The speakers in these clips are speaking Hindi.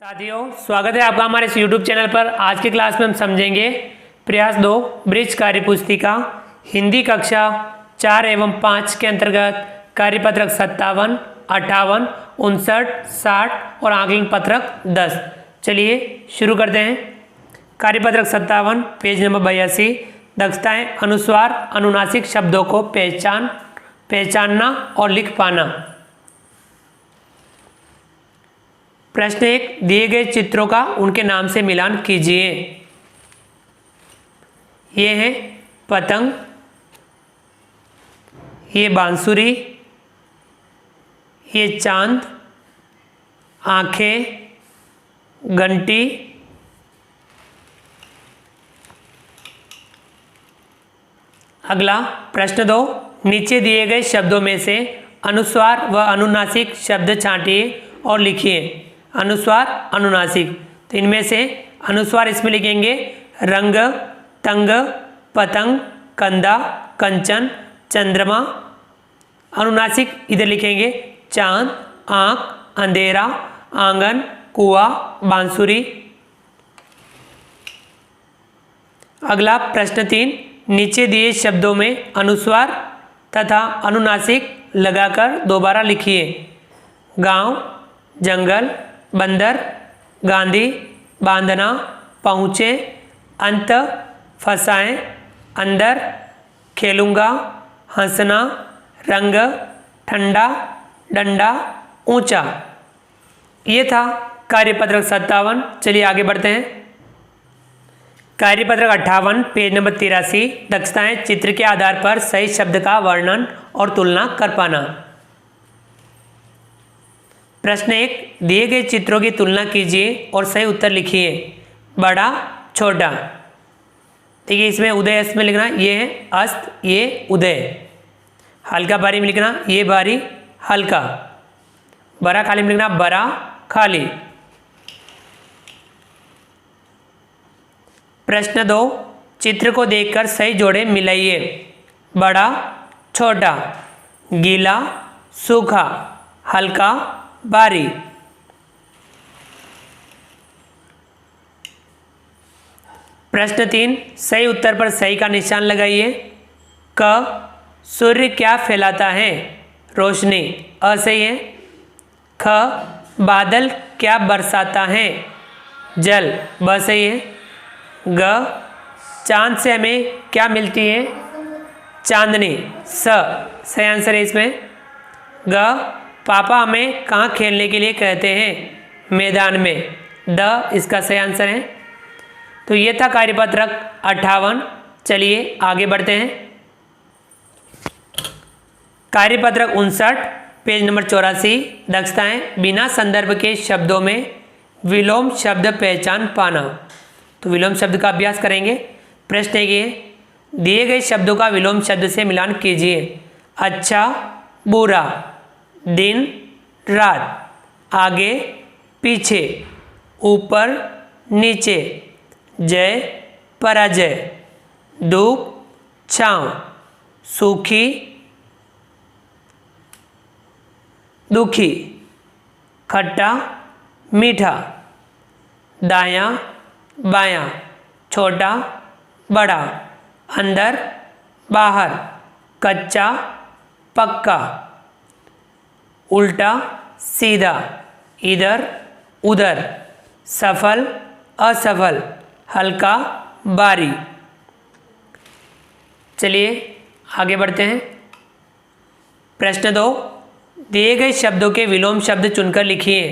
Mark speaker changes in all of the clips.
Speaker 1: साथियों, स्वागत है आपका हमारे इस YouTube चैनल पर। आज की क्लास में हम समझेंगे प्रयास 2 ब्रिज कार्य पुस्तिका हिंदी कक्षा 4 एवं 5 के अंतर्गत कार्यपत्रक 57, 58, 59, 60 और आकलन पत्रक 10। चलिए शुरू करते हैं। कार्यपत्रक 57 पेज नंबर 82। दक्षताएं अनुस्वार अनुनासिक शब्दों को पहचानना और लिख पाना। प्रश्न 1, दिए गए चित्रों का उनके नाम से मिलान कीजिए। ये है पतंग, ये बांसुरी, ये चांद, आंखें, घंटी, अगला प्रश्न 2, नीचे दिए गए शब्दों में से अनुस्वार व अनुनासिक शब्द छांटिए और लिखिए। अनुस्वार अनुनासिक, तो इनमें से अनुस्वार इसमें लिखेंगे रंग, तंग, पतंग, कंधा, कंचन, चंद्रमा। अनुनासिक इधर लिखेंगे चांद, आंख, अंधेरा, आंगन, कुआं, बांसुरी। अगला प्रश्न 3, नीचे दिए शब्दों में अनुस्वार तथा अनुनासिक लगाकर दोबारा लिखिए। गांव, जंगल, बंदर, गांधी, बांधना, पहुँचे, अंत, फंसाएं, अंदर, खेलूँगा, हंसना, रंग, ठंडा, डंडा, ऊंचा। ये था कार्यपत्रक 57। चलिए आगे बढ़ते हैं। कार्यपत्रक 58 पेज नंबर 83। दक्षताएं चित्र के आधार पर सही शब्द का वर्णन और तुलना कर पाना। प्रश्न 1, दिए गए चित्रों की तुलना कीजिए और सही उत्तर लिखिए। बड़ा, छोटा। देखिए इसमें उदय अस्त में लिखना, ये है अस्त, ये उदय। हल्का भारी में लिखना, ये भारी, हल्का। बड़ा खाली में लिखना, बड़ा, खाली। प्रश्न 2, चित्र को देखकर सही जोड़े मिलाइए। बड़ा, छोटा, गीला, सूखा, हल्का, भारी। प्रश्न 3, सही उत्तर पर सही का निशान लगाइए। क, सूर्य क्या फैलाता है? रोशनी, असही है। ख, बादल क्या बरसाता है? जल, ब सही है। ग, चांद से हमें क्या मिलती है? चांदनी, स सही आंसर है इसमें। ग, पापा हमें कहाँ खेलने के लिए कहते हैं? मैदान में, द इसका सही आंसर है। तो ये था कार्यपत्रक 58। चलिए आगे बढ़ते हैं। कार्यपत्रक 59 पेज नंबर 84। दक्षताएं बिना संदर्भ के शब्दों में विलोम शब्द पहचान पाना। तो विलोम शब्द का अभ्यास करेंगे। प्रश्न ये, दिए गए शब्दों का विलोम शब्द से मिलान कीजिए। अच्छा, बुरा, दिन, रात, आगे, पीछे, ऊपर, नीचे, जय, पराजय, धूप, छांव, सूखी, दुखी, खट्टा, मीठा, दायां, बायां, छोटा, बड़ा, अंदर, बाहर, कच्चा, पक्का, उल्टा, सीधा, इधर, उधर, सफल, असफल, हल्का, भारी। चलिए आगे बढ़ते हैं। प्रश्न 2, दिए गए शब्दों के विलोम शब्द चुनकर लिखिए।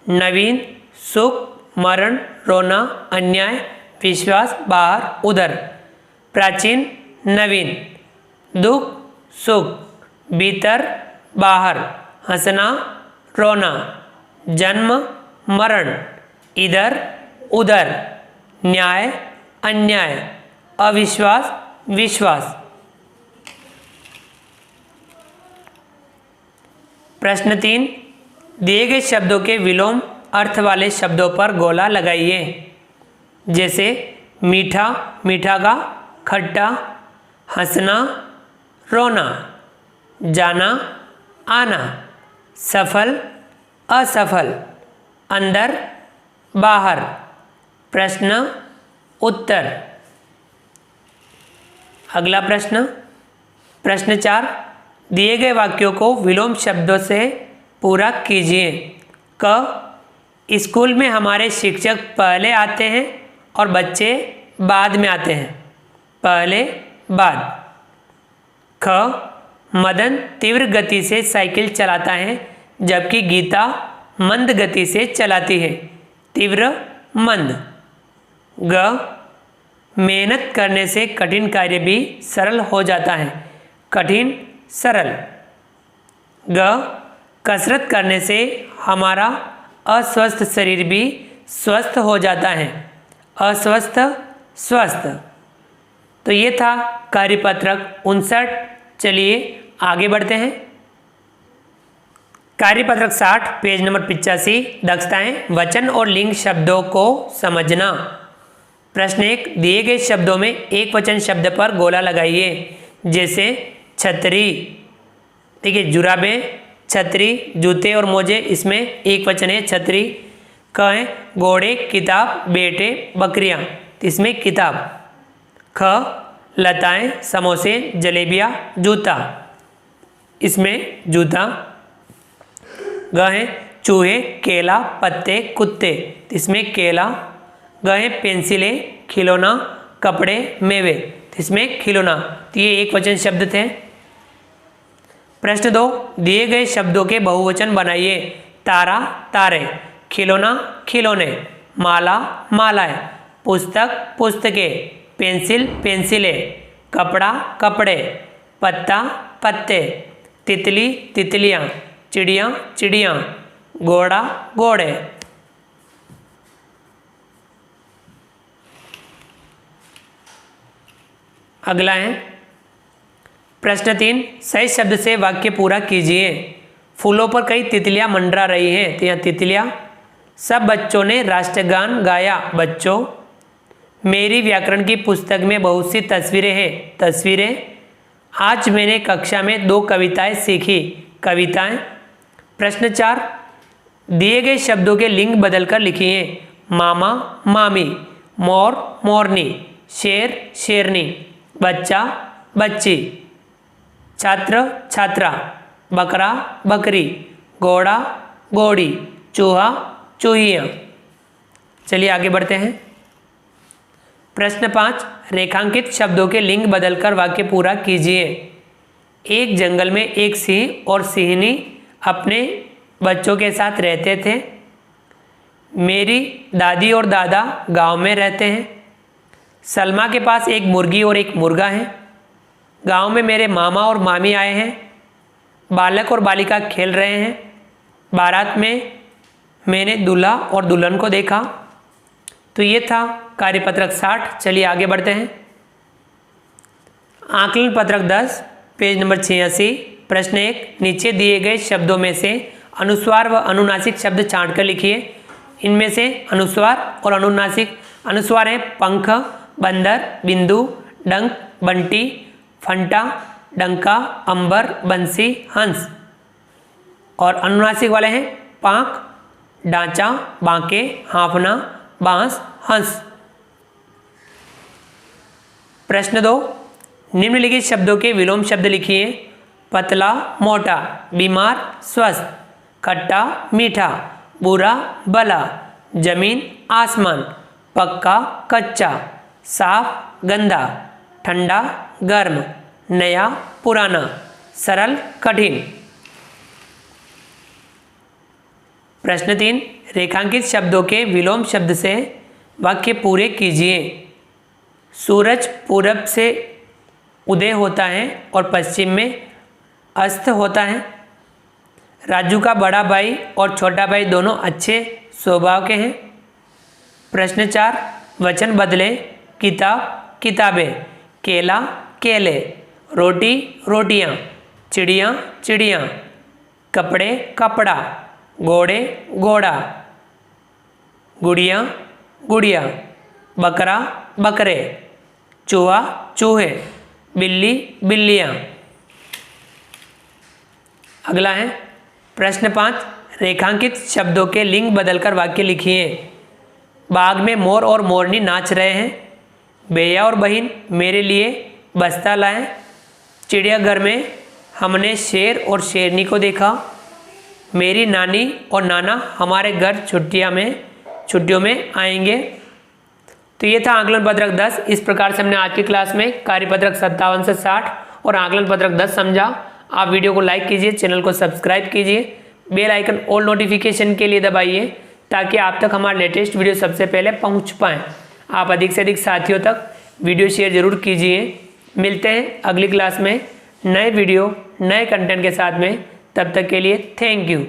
Speaker 1: नवीन, सुख, मरण, रोना, अन्याय, विश्वास, बाहर, उधर। प्राचीन, नवीन, दुख, सुख, भीतर, बाहर, हंसना, रोना, जन्म, मरण, इधर, उधर, न्याय, अन्याय, अविश्वास, विश्वास। प्रश्न 3, दिए गए शब्दों के विलोम अर्थ वाले शब्दों पर गोला लगाइए। जैसे मीठा, मीठा का, खट्टा, हंसना, रोना, जाना, आना, सफल, असफल, अंदर, बाहर। प्रश्न उत्तर। अगला प्रश्न, प्रश्न 4, दिए गए वाक्यों को विलोम शब्दों से पूरा कीजिए। क, स्कूल में हमारे शिक्षक पहले आते हैं और बच्चे बाद में आते हैं। पहले बाद। ख, मदन तीव्र गति से साइकिल चलाता है जबकि गीता मंद गति से चलाती है। तीव्र मंद। ग, मेहनत करने से कठिन कार्य भी सरल हो जाता है। कठिन सरल। ग, कसरत करने से हमारा अस्वस्थ शरीर भी स्वस्थ हो जाता है। अस्वस्थ स्वस्थ। तो ये था कार्यपत्रक 59। चलिए आगे बढ़ते हैं। कार्यपत्रक 60 पेज नंबर 85, दक्षताएं वचन और लिंग शब्दों को समझना। प्रश्न 1, दिए गए शब्दों में एक वचन शब्द पर गोला लगाइए। जैसे छतरी, देखिए जुराबें, छतरी, जूते और मोजे, इसमें एक वचन है छतरी। क है घोड़े, किताब, बेटे, बकरियां, इसमें किताब। ख, लताएं, समोसे, जलेबियां, जूता, इसमें जूता। ग है चूहे, केला, पत्ते, कुत्ते, इसमें केला। ग है पेंसिलें, खिलौना, कपड़े, मेवे, इसमें खिलौना। तो ये एक वचन शब्द थे। प्रश्न 2, दिए गए शब्दों के बहुवचन बनाइए। तारा, तारे, खिलौना, खिलौने, माला, मालाएं, पुस्तक, पुस्तकें, पेंसिल, पेंसिलें, कपड़ा, कपड़े, पत्ता, पत्ते, तितली, तितलियां, चिड़िया, चिड़ियां, घोड़ा, घोड़े। अगला है प्रश्न 3, सही शब्द से वाक्य पूरा कीजिए। फूलों पर कई तितलियां मंडरा रही हैं। तो यहाँ तितलियां। सब बच्चों ने राष्ट्रगान गाया। बच्चों। मेरी व्याकरण की पुस्तक में बहुत सी तस्वीरें हैं। तस्वीरें। आज मैंने कक्षा में 2 कविताएं सीखी। कविताएं। प्रश्न 4, दिए गए शब्दों के लिंग बदलकर लिखिए। मामा, मामी, मोर, मोरनी, शेर, शेरनी, बच्चा, बच्ची, छात्र, छात्रा, बकरा, बकरी, घोड़ा, घोड़ी, चूहा, चूहिया। चलिए आगे बढ़ते हैं। प्रश्न 5, रेखांकित शब्दों के लिंग बदलकर वाक्य पूरा कीजिए। एक जंगल में एक सिंह और सिंहनी अपने बच्चों के साथ रहते थे। मेरी दादी और दादा गांव में रहते हैं। सलमा के पास एक मुर्गी और एक मुर्गा है। गांव में मेरे मामा और मामी आए हैं। बालक और बालिका खेल रहे हैं। बारात में मैंने दूल्हा और दुल्हन को देखा। तो ये था कार्यपत्रक 60। चलिए आगे बढ़ते हैं। आकलन पत्रक 10 पेज नंबर 86। प्रश्न 1, नीचे दिए गए शब्दों में से अनुस्वार व अनुनासिक शब्द छांट कर लिखिए। इनमें से अनुस्वार और अनुनासिक। अनुस्वार है पंख, बंदर, बिंदु, डंक, बंटी, फंटा, डंका, अंबर, बंसी, हंस। और अनुनासिक वाले हैं पांख, डांचा, बांके, हाँफना, बांस, हंस। प्रश्न 2, निम्नलिखित शब्दों के विलोम शब्द लिखिए। पतला, मोटा, बीमार, स्वस्थ, खट्टा, मीठा, बुरा, भला, जमीन, आसमान, पक्का, कच्चा, साफ, गंदा, ठंडा, गर्म, नया, पुराना, सरल, कठिन। प्रश्न 3, रेखांकित शब्दों के विलोम शब्द से वाक्य पूरे कीजिए। सूरज पूरब से उदय होता है और पश्चिम में अस्त होता है। राजू का बड़ा भाई और छोटा भाई दोनों अच्छे स्वभाव के हैं। प्रश्न 4, वचन बदले। किताब, किताबें, केला, केले, रोटी, रोटियां, चिड़िया, चिड़ियां, कपड़े, कपड़ा, घोड़े, घोड़ा, गुड़िया, गुड़िया, बकरा, बकरे, चूहा, चूहे, बिल्ली, बिल्लियां। अगला है प्रश्न 5, रेखांकित शब्दों के लिंग बदलकर वाक्य लिखिए। बाग में मोर और मोरनी नाच रहे हैं। भैया और बहन मेरे लिए बस्ता लाएं। चिड़ियाघर में हमने शेर और शेरनी को देखा। मेरी नानी और नाना हमारे घर छुट्टियों में आएंगे। तो ये था आकलन पत्रक 10। इस प्रकार से हमने आज की क्लास में कार्यपत्रक 57 से 60 और आकलन पत्रक 10 समझा। आप वीडियो को लाइक कीजिए, चैनल को सब्सक्राइब कीजिए, बेल आइकन ऑल नोटिफिकेशन के लिए दबाइए ताकि आप तक हमारा लेटेस्ट वीडियो सबसे पहले पहुंच पाएँ। आप अधिक से अधिक साथियों तक वीडियो शेयर जरूर कीजिए। मिलते हैं अगली क्लास में नए वीडियो नए कंटेंट के साथ में। तब तक के लिए थैंक यू।